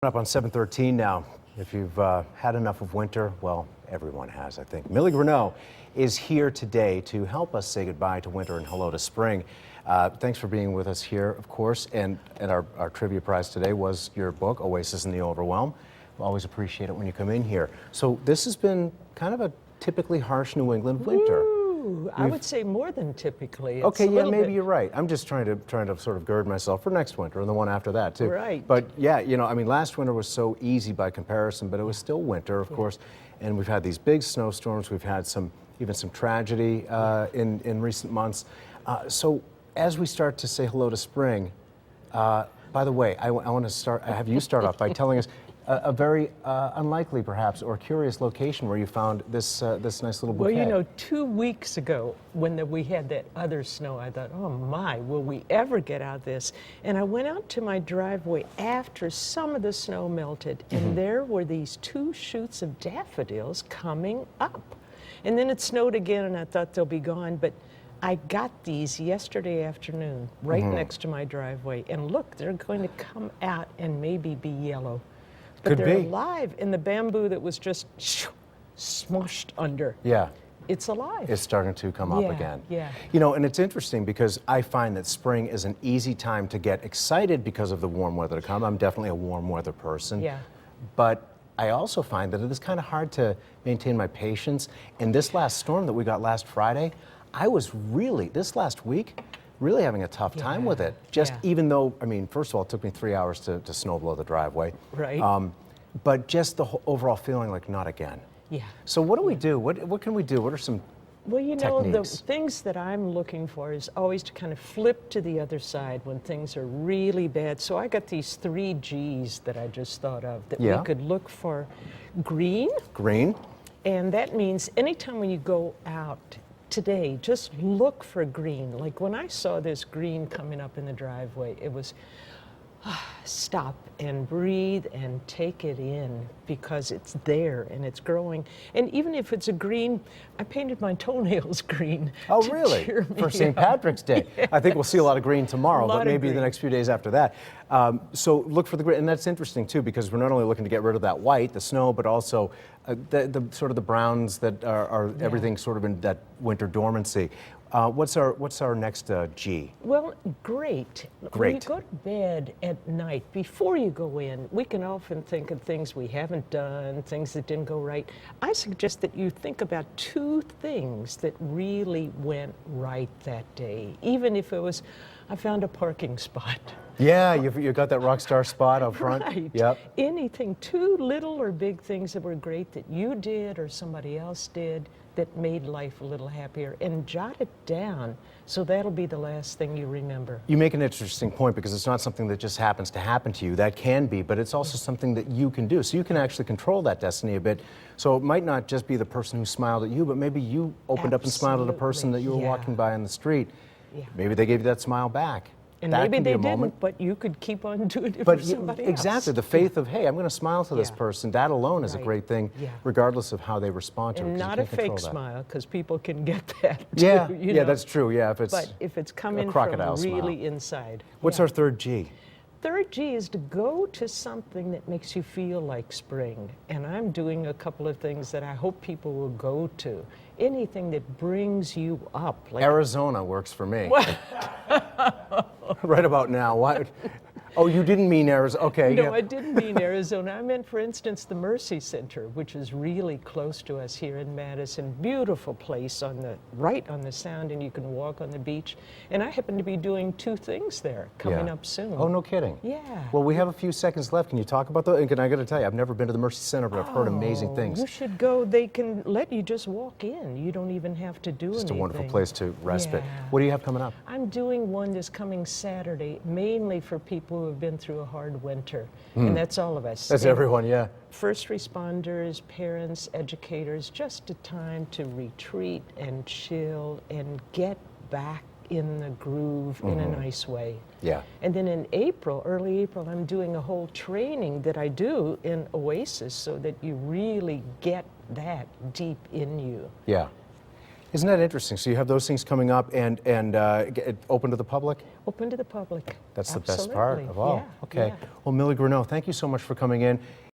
Up on 7:13 now. If you've had enough of winter, well, everyone has, I think. Millie Grenough is here today to help us say goodbye to winter and hello to spring. Thanks for being with us here, of course. And our trivia prize today was your book, Oasis in the Overwhelm. We always appreciate it when you come in here. So this has been kind of a typically harsh New England winter. I would say more than typically. Okay, yeah, maybe you're right. I'm just trying to sort of gird myself for next winter and the one after that too. Right. But yeah, you know, I mean, last winter was so easy by comparison, but it was still winter, of course. And we've had these big snowstorms. We've had even some tragedy in recent months. So as we start to say hello to spring, by the way, I want to have you start off by telling us a very unlikely, perhaps, or curious location where you found this nice little bouquet. Well, you know, 2 weeks ago, when we had that other snow, I thought, oh my, will we ever get out of this? And I went out to my driveway after some of the snow melted, and there were these 2 shoots of daffodils coming up. And then it snowed again, and I thought they'll be gone, but I got these yesterday afternoon, right next to my driveway, and look, they're going to come out and maybe be yellow. But they're alive in the bamboo that was just smushed under. Yeah. It's alive. It's starting to come up again. Yeah. You know, and it's interesting because I find that spring is an easy time to get excited because of the warm weather to come. I'm definitely a warm weather person. Yeah. But I also find that it is kind of hard to maintain my patience. And this last storm that we got last Friday, I was really, this last week, really having a tough time with it. Just even though, I mean, first of all, it took me 3 hours to snow blow the driveway. Right. But just the overall feeling like not again. Yeah. So what do we do? What can we do? What are some Well, you know, techniques? the things that I'm looking for is always to kind of flip to the other side when things are really bad. So I got these 3 G's that I just thought of that we could look for. Green. Green. And that means anytime when you go out today, just look for green. Like when I saw this green coming up in the driveway, it was stop and breathe and take it in because it's there and it's growing. And even if it's a green, I painted my toenails green. Oh, really? For St. Patrick's Day. Yeah. I think we'll see a lot of green tomorrow, but maybe the next few days after that. So look for the green, and that's interesting too because we're not only looking to get rid of that white, the snow, but also the sort of the browns that are everything sort of in that winter dormancy. What's our next G? Well, great. When you go to bed at night, before you go in, we can often think of things we haven't done, things that didn't go right. I suggest that you think about 2 things that really went right that day, even if it was, I found a parking spot. Yeah, you got that rock star spot up front. Right. Yep. Anything, 2 little or big things that were great that you did or somebody else did that made life a little happier, and jot it down so that'll be the last thing you remember. You make an interesting point because it's not something that just happens to happen to you. That can be, but it's also something that you can do. So you can actually control that destiny a bit. So it might not just be the person who smiled at you, but maybe you opened up and smiled at a person that you were walking by on the street. Yeah. Maybe they gave you that smile back. And maybe they didn't, but you could keep on doing it for somebody else. Exactly, the faith of, hey, I'm going to smile to this person, that alone is a great thing, regardless of how they respond to it. And not a fake smile, because people can get that too. Yeah, you know? That's true, But if it's coming from really inside. What's our 3rd G? 3rd G is to go to something that makes you feel like spring. And I'm doing a couple of things that I hope people will go to. Anything that brings you up. Like Arizona works for me. Right about now. What? Oh, you didn't mean Arizona. Okay. No, I didn't mean Arizona. I meant, for instance, the Mercy Center, which is really close to us here in Madison. Beautiful place right on the Sound, and you can walk on the beach. And I happen to be doing 2 things there coming up soon. Oh, no kidding. Yeah. Well, we have a few seconds left. Can you talk about those? And I got to tell you, I've never been to the Mercy Center, but I've heard amazing things. You should go. They can let you just walk in. You don't even have to do anything. Just a wonderful place to respite. What do you have coming up? I'm doing one this coming Saturday, mainly for people who have been through a hard winter, and that's all of us. That's everyone, yeah. First responders, parents, educators, just a time to retreat and chill and get back in the groove in a nice way. Yeah. And then in April, early April, I'm doing a whole training that I do in Oasis so that you really get that deep in you. Yeah. Isn't that interesting? So you have those things coming up and open to the public? Open to the public. That's the Absolutely. best part of all. Yeah, Okay. yeah. Well, Millie Grenough, thank you so much for coming in.